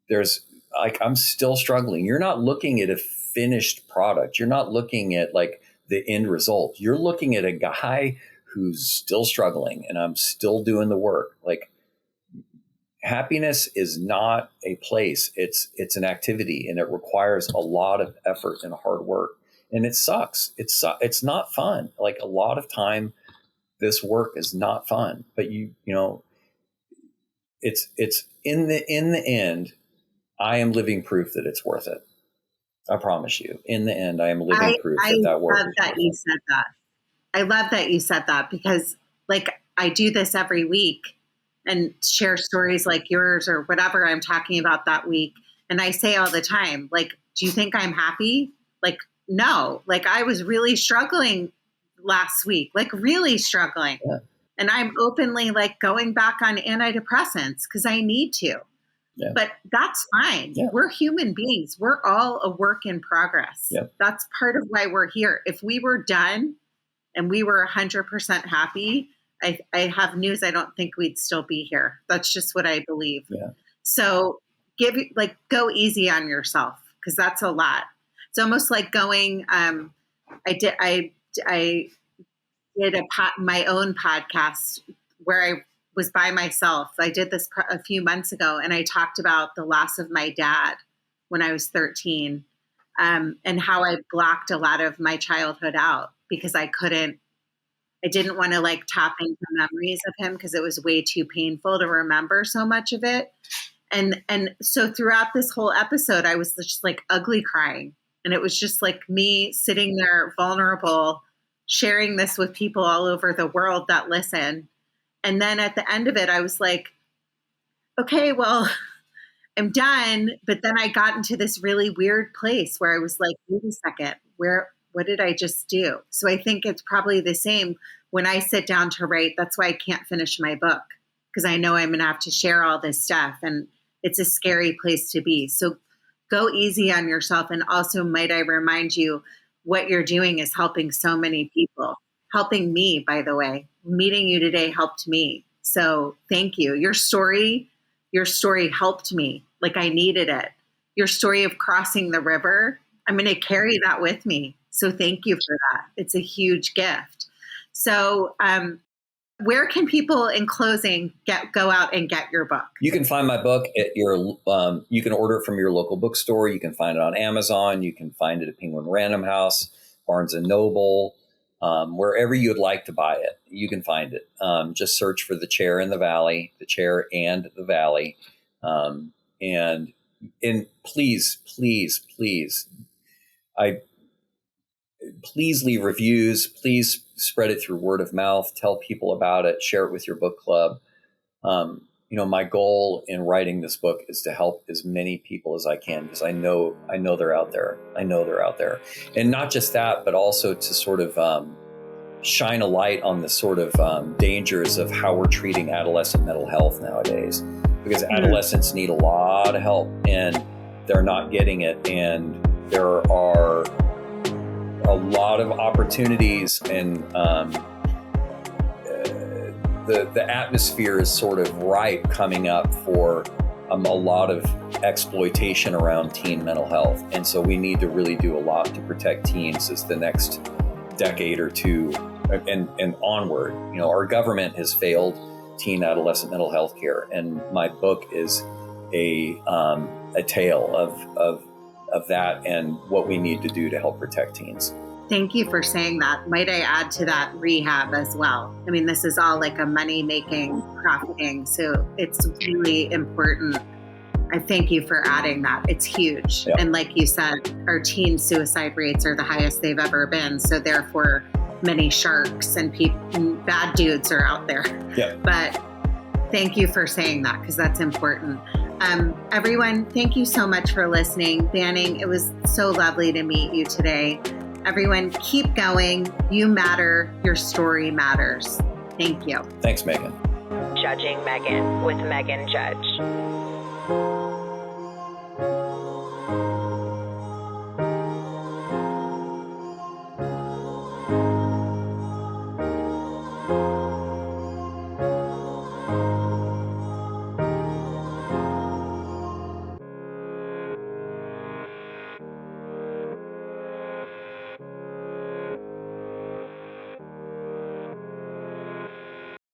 there's like, I'm still struggling. You're not looking at a finished product. You're not looking at like the end result. You're looking at a guy who's still struggling, and I'm still doing the work. Like happiness is not a place. It's an activity, and it requires a lot of effort and hard work. And it sucks. It's not fun. Like a lot of time, this work is not fun. But you know, it's in the end, I am living proof that it's worth it. I promise you. In the end, I am living proof that work. I love that you said that. I love that you said that, because like I do this every week and share stories like yours or whatever I'm talking about that week. And I say all the time, like, do you think I'm happy? Like, no, like I was really struggling last week, like really struggling. Yeah. And I'm openly like going back on antidepressants because I need to. Yeah. But that's fine. Yeah. We're human beings. We're all a work in progress. Yeah. That's part of why we're here. If we were done and we were 100% happy, I have news. I don't think we'd still be here. That's just what I believe. Yeah. So go easy on yourself, because that's a lot. It's almost like going, I did my own podcast where I was by myself. I did this a few months ago, and I talked about the loss of my dad when I was 13, and how I blocked a lot of my childhood out because I didn't want to like tap into memories of him because it was way too painful to remember so much of it. And so throughout this whole episode, I was just like ugly crying. And it was just like me sitting there vulnerable, sharing this with people all over the world that listen. And then at the end of it, I was like, okay, well, I'm done. But then I got into this really weird place where I was like, wait a second, what did I just do? So I think it's probably the same when I sit down to write. That's why I can't finish my book, because I know I'm going to have to share all this stuff, and it's a scary place to be. So go easy on yourself. And also, might I remind you, what you're doing is helping so many people, helping me, by the way. Meeting you today helped me. So thank you. Your story helped me. Like I needed it. Your story of crossing the river, I'm going to carry that with me. So thank you for that. It's a huge gift. So where can people, in closing, go out and get your book? You can find my book at you can order it from your local bookstore. You can find it on Amazon. You can find it at Penguin Random House, Barnes & Noble, wherever you'd like to buy it. You can find it. Just search for The Chair and the Valley, The Chair and the Valley. And please, please leave reviews. Please spread it through word of mouth. Tell people about it. Share it with your book club. My goal in writing this book is to help as many people as I can, because I know they're out there. And not just that, but also to sort of shine a light on the sort of dangers of how we're treating adolescent mental health nowadays, because adolescents need a lot of help and they're not getting it. And there are a lot of opportunities, and the atmosphere is sort of ripe coming up for a lot of exploitation around teen mental health. And so we need to really do a lot to protect teens as the next decade or two and onward. Our government has failed teen adolescent mental health care, and my book is a tale of that and what we need to do to help protect teens. Thank you for saying that. Might I add to that rehab as well? I mean, this is all like a money-making, profiting, so it's really important. I thank you for adding that. It's huge. Yeah. And like you said, our teen suicide rates are the highest they've ever been. So therefore, many sharks and bad dudes are out there. Yeah. But thank you for saying that, because that's important. Everyone, thank you so much for listening. Banning, it was so lovely to meet you today. Everyone, keep going. You matter. Your story matters. Thank you. Thanks, Meghan. Judging Meghan with Meghan Judge.